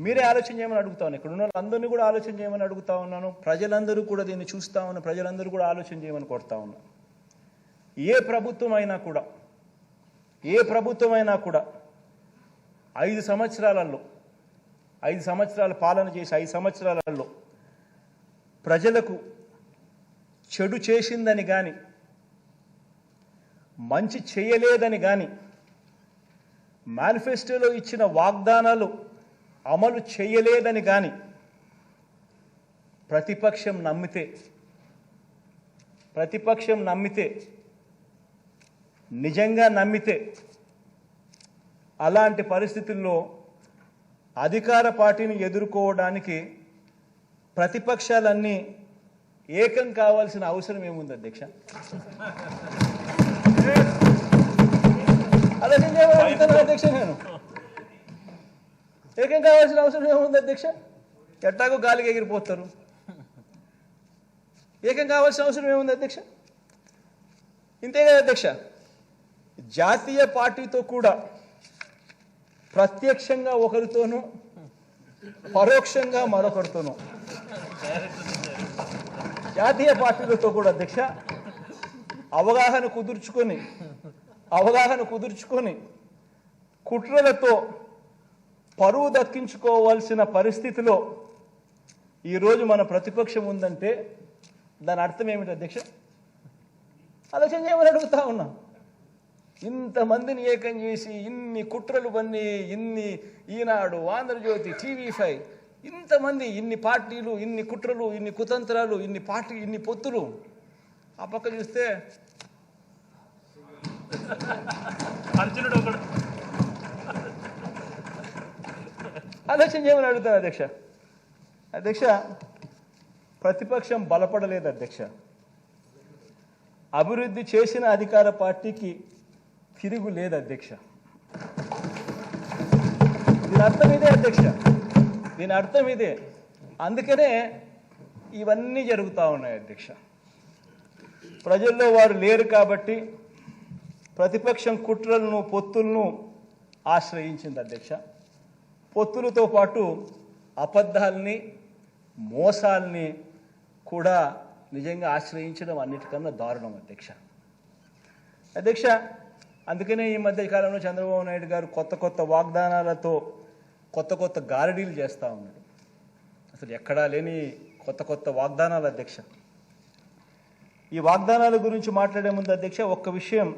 మీరే ఆలోచన చేయమని అడుగుతా ఉన్నాను. ఇక్కడ ఉన్న వాళ్ళందరినీ కూడా ఆలోచన చేయమని అడుగుతా ఉన్నాను. ప్రజలందరూ కూడా దీన్ని చూస్తూ ఉన్న ప్రజలందరూ కూడా ఆలోచన చేయమని కోరుతా ఉన్నాను. ఏ ప్రభుత్వం అయినా కూడా 5 సంవత్సరాల పాలన చేసి 5 సంవత్సరాలలో ప్రజలకు చెడు చేసిందని కానీ మంచి చేయలేదని కానీ మేనిఫెస్టోలో ఇచ్చిన వాగ్దానాలు అమలు చేయలేదని కానీ ప్రతిపక్షం నమ్మితే నిజంగా నమ్మితే అలాంటి పరిస్థితుల్లో అధికార పార్టీని ఎదుర్కోవడానికి ప్రతిపక్షాలన్నీ ఏకం కావాల్సిన అవసరం ఏముంది అధ్యక్ష? అధ్యక్ష నేను ఏకం కావాల్సిన అవసరం ఏముంది అధ్యక్ష? ఎట్టాగో గాలికి ఎగిరిపోతారు. ఏకం కావాల్సిన అవసరం ఏముంది అధ్యక్ష? ఇంతే కదా అధ్యక్ష. జాతీయ పార్టీతో కూడా ప్రత్యక్షంగా ఒకరితోనూ పరోక్షంగా మరొకరితోనూ జాతీయ పార్టీలతో కూడా అధ్యక్ష అవగాహన కుదుర్చుకొని కుట్రలతో పరువు దక్కించుకోవాల్సిన పరిస్థితిలో ఈరోజు మన ప్రతిపక్షం ఉందంటే దాని అర్థం ఏమిటి అధ్యక్ష? ఆలోచన చేయమని అడుగుతా ఉన్నా. ఇంతమందిని ఏకం చేసి ఇన్ని కుట్రలు పన్ని ఇన్ని ఈనాడు, ఆంధ్రజ్యోతి, TV5 ఇంతమంది ఇన్ని పార్టీలు, ఇన్ని కుట్రలు, ఇన్ని కుతంత్రాలు, ఇన్ని పొత్తులు. ఆ పక్క చూస్తే అర్జునుడు ఒకడు. ఆలోచన చేయమని అడుగుతాను అధ్యక్ష. ప్రతిపక్షం బలపడలేదు అధ్యక్ష. అభివృద్ధి చేసిన అధికార పార్టీకి తిరుగు లేదు అధ్యక్ష. దీని అర్థం ఇదే. అందుకనే ఇవన్నీ జరుగుతూ ఉన్నాయి అధ్యక్ష. ప్రజల్లో వారు లేరు కాబట్టి ప్రతిపక్షం కుట్రలను, పొత్తులను ఆశ్రయించింది అధ్యక్ష. పొత్తులతో పాటు అబద్ధాలని, మోసాలని కూడా నిజంగా ఆశ్రయించడం అన్నిటికన్నా దారుణం అధ్యక్ష. అందుకనే ఈ మధ్య కాలంలో చంద్రబాబు నాయుడు గారు కొత్త వాగ్దానాలతో కొత్త గారడీలు చేస్తూ ఉన్నాడు. అసలు ఎక్కడా లేని కొత్త వాగ్దానాలు అధ్యక్ష. ఈ వాగ్దానాల గురించి మాట్లాడే ముందు అధ్యక్ష ఒక్క విషయం